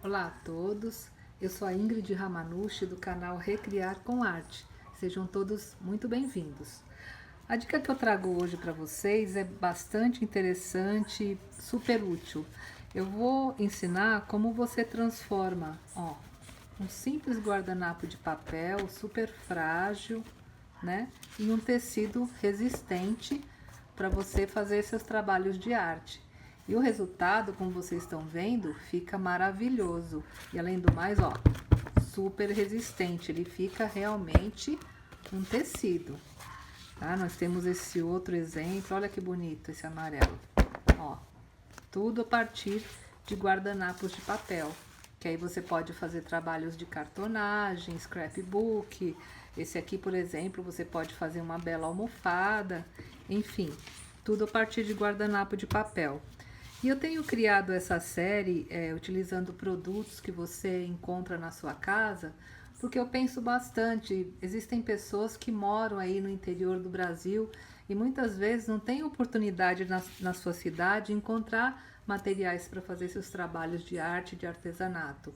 Olá a todos, eu sou a Ingrid Ramanushi do canal Recriar com Arte. Sejam todos muito bem-vindos. A dica que eu trago hoje para vocês é bastante interessante e super útil. Eu vou ensinar como você transforma um simples guardanapo de papel super frágil, né, em um tecido resistente para você fazer seus trabalhos de arte. E o resultado, como vocês estão vendo, fica maravilhoso. E além do mais, super resistente. Ele fica realmente um tecido. Tá? Nós temos esse outro exemplo. Olha que bonito esse amarelo. Ó, tudo a partir de guardanapos de papel. Que aí você pode fazer trabalhos de cartonagem, scrapbook. Esse aqui, por exemplo, você pode fazer uma bela almofada. Enfim, tudo a partir de guardanapo de papel. E eu tenho criado essa série utilizando produtos que você encontra na sua casa, porque eu penso bastante. Existem pessoas que moram aí no interior do Brasil e muitas vezes não têm oportunidade na sua cidade de encontrar materiais para fazer seus trabalhos de arte, de artesanato.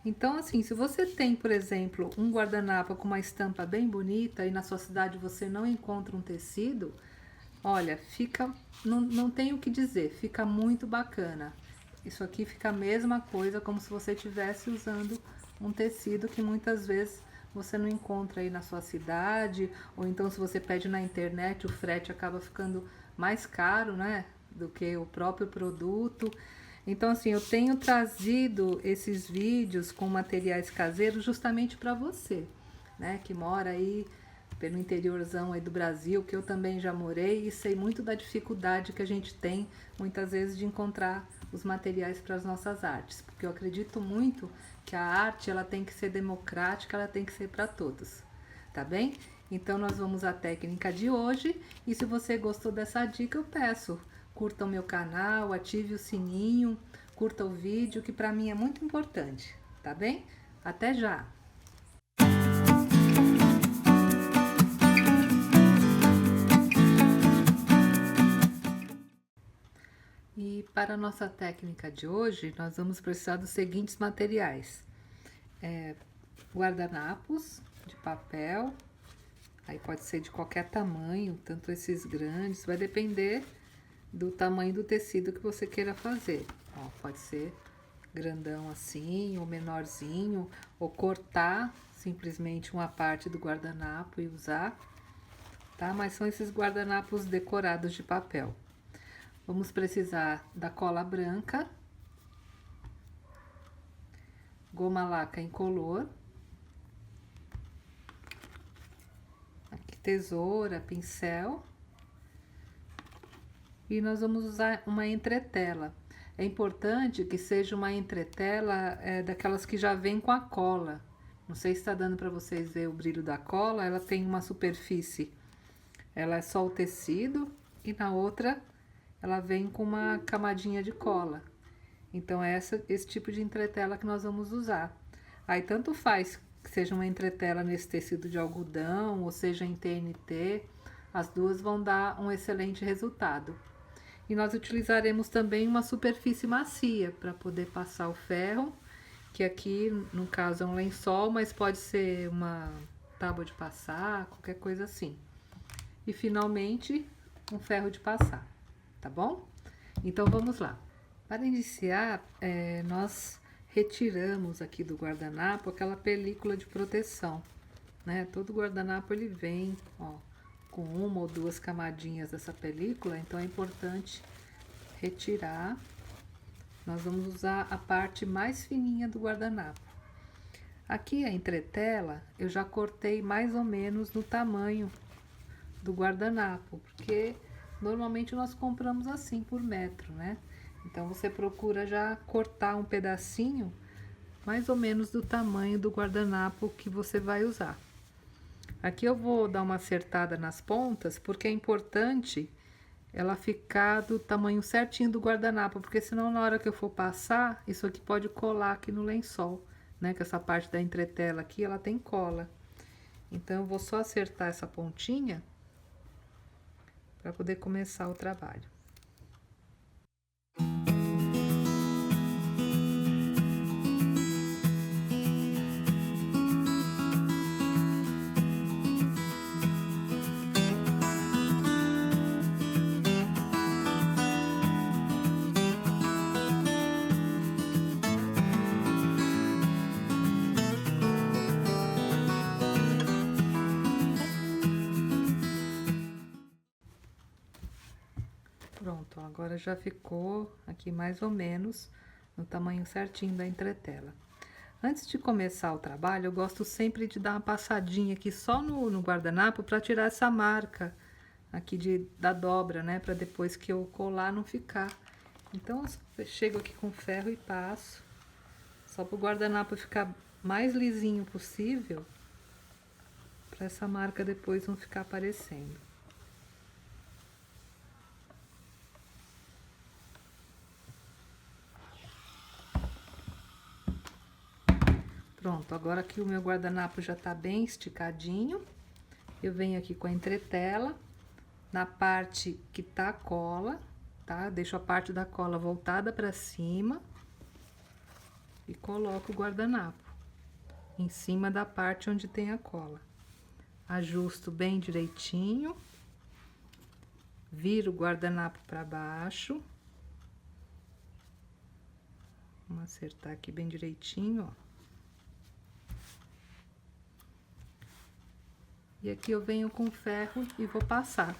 Então, assim, se você tem, por exemplo, um guardanapo com uma estampa bem bonita e na sua cidade você não encontra um tecido, olha, não tem o que dizer, fica muito bacana. Isso aqui fica a mesma coisa, como se você estivesse usando um tecido que muitas vezes você não encontra aí na sua cidade, ou então se você pede na internet, o frete acaba ficando mais caro, né, do que o próprio produto. Então, assim, eu tenho trazido esses vídeos com materiais caseiros justamente para você, né, que mora aí pelo interiorzão aí do Brasil, que eu também já morei e sei muito da dificuldade que a gente tem muitas vezes de encontrar os materiais para as nossas artes, porque eu acredito muito que a arte ela tem que ser democrática, ela tem que ser para todos, tá bem? Então nós vamos à técnica de hoje e se você gostou dessa dica eu peço, curta o meu canal, ative o sininho, curta o vídeo que para mim é muito importante, tá bem? Até já! E para a nossa técnica de hoje, nós vamos precisar dos seguintes materiais. Guardanapos de papel, aí pode ser de qualquer tamanho, tanto esses grandes, vai depender do tamanho do tecido que você queira fazer. Pode ser grandão assim, ou menorzinho, ou cortar simplesmente uma parte do guardanapo e usar, tá? Mas são esses guardanapos decorados de papel. Vamos precisar da cola branca, goma laca incolor, aqui tesoura, pincel, e nós vamos usar uma entretela. É importante que seja uma entretela daquelas que já vem com a cola. Não sei se está dando para vocês ver o brilho da cola, ela tem uma superfície, ela é só o tecido e na outra ela vem com uma camadinha de cola. Então é esse tipo de entretela que nós vamos usar. Aí tanto faz que seja uma entretela nesse tecido de algodão ou seja em TNT, as duas vão dar um excelente resultado. E nós utilizaremos também uma superfície macia para poder passar o ferro, que aqui no caso é um lençol, mas pode ser uma tábua de passar, qualquer coisa assim. E finalmente um ferro de passar, tá bom? Então vamos lá. Para iniciar, nós retiramos aqui do guardanapo aquela película de proteção, né? Todo guardanapo ele vem, com uma ou duas camadinhas dessa película, então é importante retirar. Nós vamos usar a parte mais fininha do guardanapo. Aqui a entretela eu já cortei mais ou menos no tamanho do guardanapo, porque normalmente nós compramos assim por metro, né? Então você procura já cortar um pedacinho mais ou menos do tamanho do guardanapo que você vai usar. Aqui eu vou dar uma acertada nas pontas, porque é importante ela ficar do tamanho certinho do guardanapo, porque senão na hora que eu for passar, isso aqui pode colar aqui no lençol, né? Que essa parte da entretela aqui, ela tem cola. Então eu vou só acertar essa pontinha para poder começar o trabalho. já ficou aqui mais ou menos no tamanho certinho da entretela. Antes de começar o trabalho, eu gosto sempre de dar uma passadinha aqui só no guardanapo para tirar essa marca aqui da dobra, né? Para depois que eu colar não ficar. Então eu chego aqui com ferro e passo, só para o guardanapo ficar mais lisinho possível, para essa marca depois não ficar aparecendo. Pronto, agora que o meu guardanapo já tá bem esticadinho, eu venho aqui com a entretela, na parte que tá a cola, tá? Deixo a parte da cola voltada para cima e coloco o guardanapo em cima da parte onde tem a cola. Ajusto bem direitinho, viro o guardanapo para baixo. Vamos acertar aqui bem direitinho, ó. E aqui eu venho com ferro e vou passar.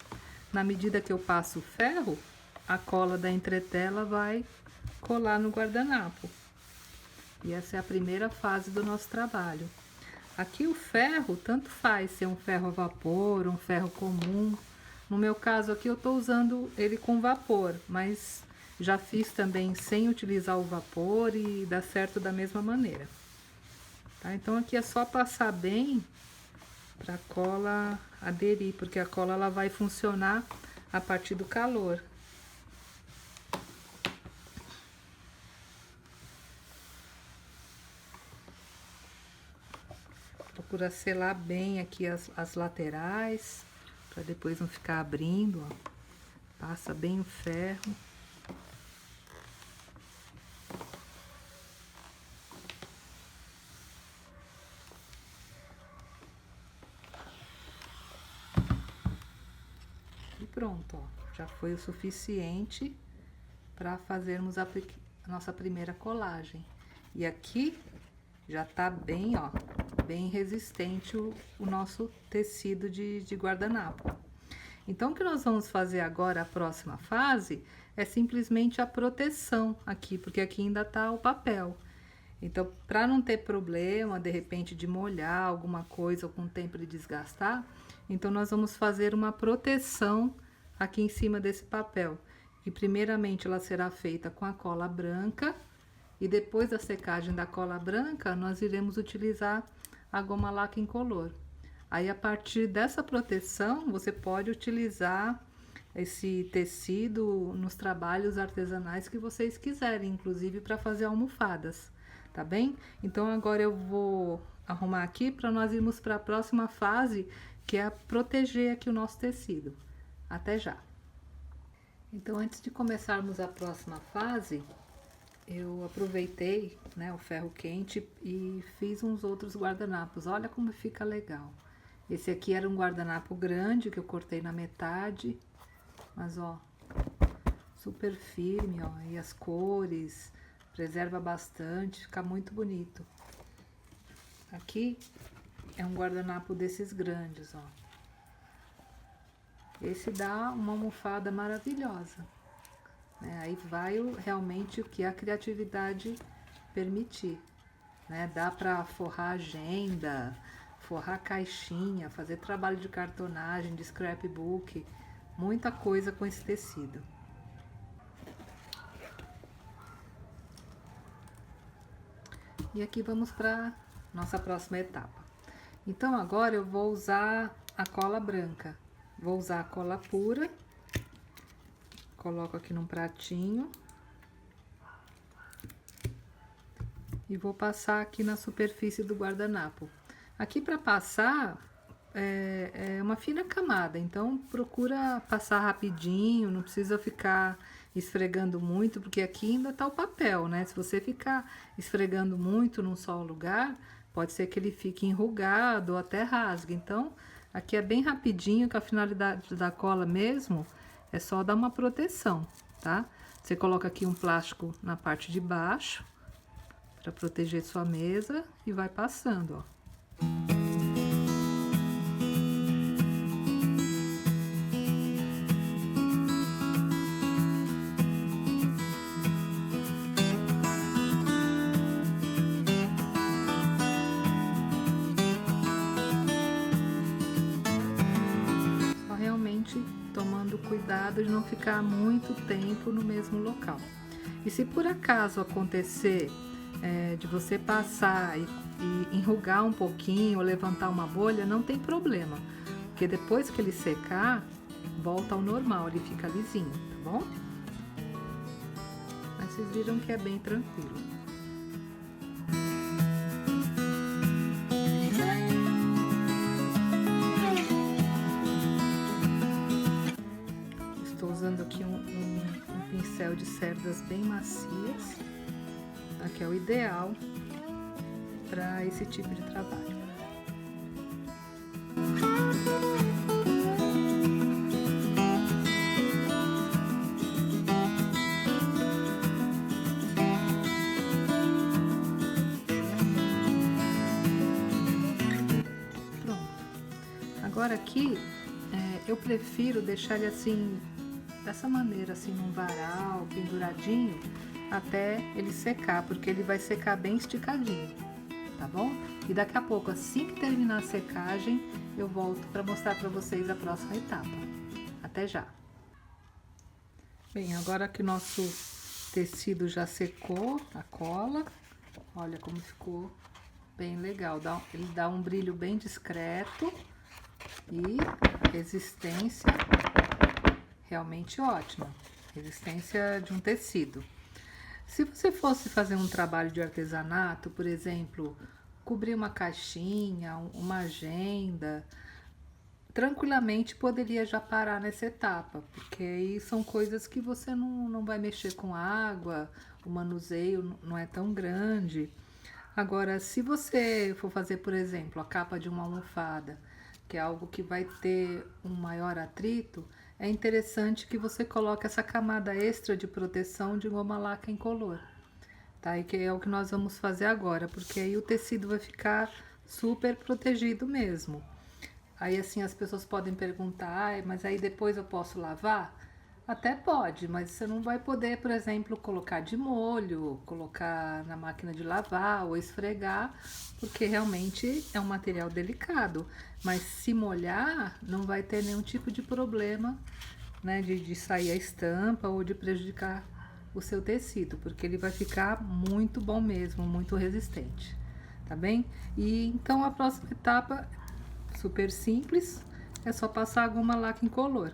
Na medida que eu passo o ferro, a cola da entretela vai colar no guardanapo. E essa é a primeira fase do nosso trabalho. Aqui o ferro, tanto faz ser um ferro a vapor, um ferro comum. No meu caso aqui eu tô usando ele com vapor, mas já fiz também sem utilizar o vapor e dá certo da mesma maneira. Tá? Então aqui é só passar bem para a cola aderir, porque a cola ela vai funcionar a partir do calor. Procura selar bem aqui as laterais, para depois não ficar abrindo, ó. Passa bem o ferro. Pronto, ó, já foi o suficiente para fazermos a nossa primeira colagem. E aqui já tá bem, ó, bem resistente o nosso tecido de guardanapo. Então, o que nós vamos fazer agora, a próxima fase, é simplesmente a proteção aqui, porque aqui ainda tá o papel. Então, para não ter problema, de repente, de molhar alguma coisa ou com o tempo de desgastar, então nós vamos fazer uma proteção aqui em cima desse papel. E primeiramente ela será feita com a cola branca e depois da secagem da cola branca, nós iremos utilizar a goma laca incolor. Aí, a partir dessa proteção, você pode utilizar esse tecido nos trabalhos artesanais que vocês quiserem, inclusive para fazer almofadas. Tá bem? Então agora eu vou arrumar aqui para nós irmos para a próxima fase, que é proteger aqui o nosso tecido. Até já! Então, antes de começarmos a próxima fase, eu aproveitei, né, o ferro quente e fiz uns outros guardanapos. Olha como fica legal. Esse aqui era um guardanapo grande que eu cortei na metade, mas ó, super firme, ó, e as cores, preserva bastante, fica muito bonito. Aqui é um guardanapo desses grandes, ó. Esse dá uma almofada maravilhosa, né? Aí vai realmente o que a criatividade permitir, né? Dá para forrar agenda, forrar caixinha, fazer trabalho de cartonagem, de scrapbook, muita coisa com esse tecido. E aqui vamos para nossa próxima etapa. Então agora eu vou usar a cola branca. Vou usar a cola pura. Coloco aqui num pratinho. E vou passar aqui na superfície do guardanapo. Aqui para passar é uma fina camada, então procura passar rapidinho, não precisa ficar esfregando muito, porque aqui ainda tá o papel, né? Se você ficar esfregando muito num só lugar, pode ser que ele fique enrugado ou até rasgue. Então, aqui é bem rapidinho, que a finalidade da cola mesmo é só dar uma proteção, tá? Você coloca aqui um plástico na parte de baixo, para proteger sua mesa, e vai passando, ó. cuidado de não ficar muito tempo no mesmo local. E se por acaso acontecer de você passar e enrugar um pouquinho ou levantar uma bolha, não tem problema, porque depois que ele secar, volta ao normal, ele fica lisinho, tá bom? Mas vocês viram que é bem tranquilo. Estou usando aqui um pincel de cerdas bem macias, que é o ideal para esse tipo de trabalho. Agora aqui, eu prefiro deixar ele assim, dessa maneira, assim, num varal, penduradinho, até ele secar, porque ele vai secar bem esticadinho, tá bom? E daqui a pouco, assim que terminar a secagem, eu volto para mostrar para vocês a próxima etapa. Até já! Bem, agora que o nosso tecido já secou, a cola, olha como ficou bem legal, ele dá um brilho bem discreto. E resistência realmente ótima, resistência de um tecido. Se você fosse fazer um trabalho de artesanato, por exemplo, cobrir uma caixinha, uma agenda, tranquilamente poderia já parar nessa etapa, porque aí são coisas que você não vai mexer com água, o manuseio não é tão grande. Agora, se você for fazer, por exemplo, a capa de uma almofada, que é algo que vai ter um maior atrito, é interessante que você coloque essa camada extra de proteção de goma laca incolor, tá? E que é o que nós vamos fazer agora, porque aí o tecido vai ficar super protegido mesmo. Aí assim as pessoas podem perguntar, mas aí depois eu posso lavar? Até pode, mas você não vai poder, por exemplo, colocar de molho, colocar na máquina de lavar ou esfregar, porque realmente é um material delicado. Mas se molhar, não vai ter nenhum tipo de problema, né, de sair a estampa ou de prejudicar o seu tecido, porque ele vai ficar muito bom mesmo, muito resistente, tá bem? E então a próxima etapa, super simples, é só passar a goma laca incolor.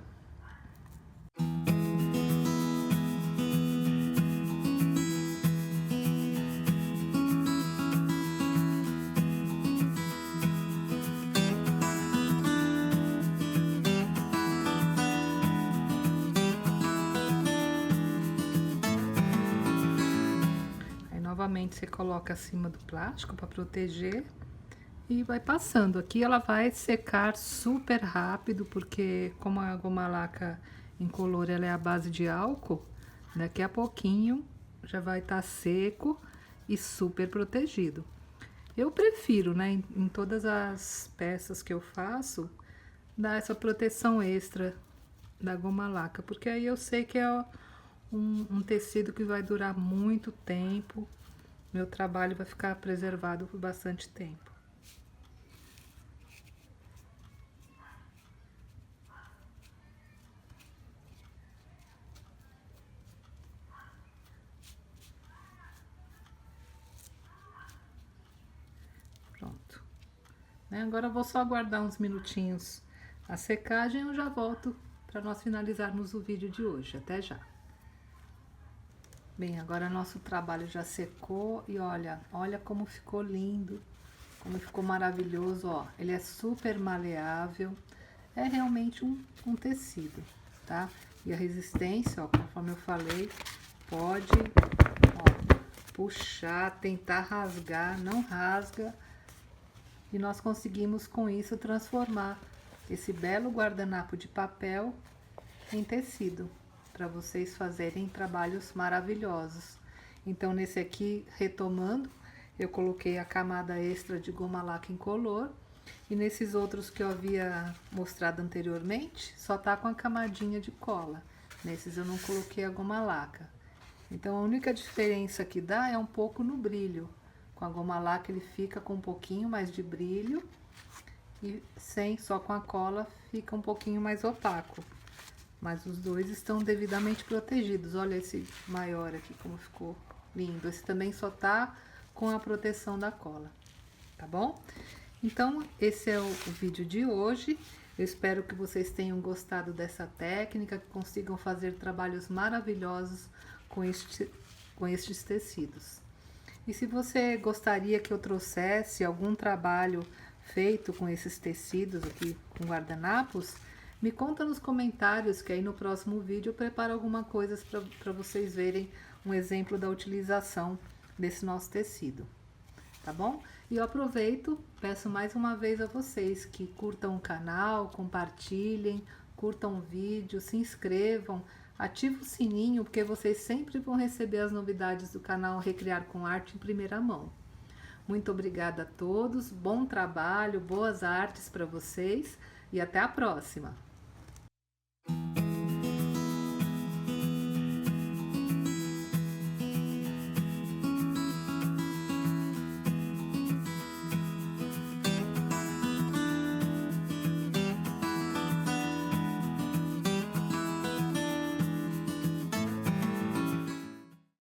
Novamente você coloca acima do plástico para proteger e vai passando. Aqui ela vai secar super rápido, porque como a goma laca incolor ela é a base de álcool, daqui a pouquinho já vai estar seco e super protegido. Eu prefiro, né, em todas as peças que eu faço, dar essa proteção extra da goma laca, porque aí eu sei que é um tecido que vai durar muito tempo. Meu trabalho vai ficar preservado por bastante tempo. Pronto. Agora eu vou só aguardar uns minutinhos a secagem e eu já volto para nós finalizarmos o vídeo de hoje. Até já! Bem, agora nosso trabalho já secou e olha como ficou lindo, como ficou maravilhoso, ó. Ele é super maleável, é realmente um tecido, tá? E a resistência, ó, conforme eu falei, pode, ó, puxar, tentar rasgar, não rasga. E nós conseguimos com isso transformar esse belo guardanapo de papel em tecido, para vocês fazerem trabalhos maravilhosos. Então nesse aqui, retomando, eu coloquei a camada extra de goma laca incolor, e nesses outros que eu havia mostrado anteriormente, só tá com a camadinha de cola. Nesses eu não coloquei a goma laca. Então a única diferença que dá é um pouco no brilho. Com a goma laca ele fica com um pouquinho mais de brilho, e só com a cola fica um pouquinho mais opaco. mas os dois estão devidamente protegidos. Olha esse maior aqui como ficou lindo. Esse também só tá com a proteção da cola, tá bom? Então, esse é o vídeo de hoje. Eu espero que vocês tenham gostado dessa técnica, que consigam fazer trabalhos maravilhosos com estes tecidos. E se você gostaria que eu trouxesse algum trabalho feito com esses tecidos aqui, com guardanapos, me conta nos comentários, que aí no próximo vídeo eu preparo alguma coisa para vocês verem um exemplo da utilização desse nosso tecido, tá bom? E eu aproveito, peço mais uma vez a vocês que curtam o canal, compartilhem, curtam o vídeo, se inscrevam, ativem o sininho, porque vocês sempre vão receber as novidades do canal Recriar com Arte em primeira mão. Muito obrigada a todos, bom trabalho, boas artes para vocês e até a próxima!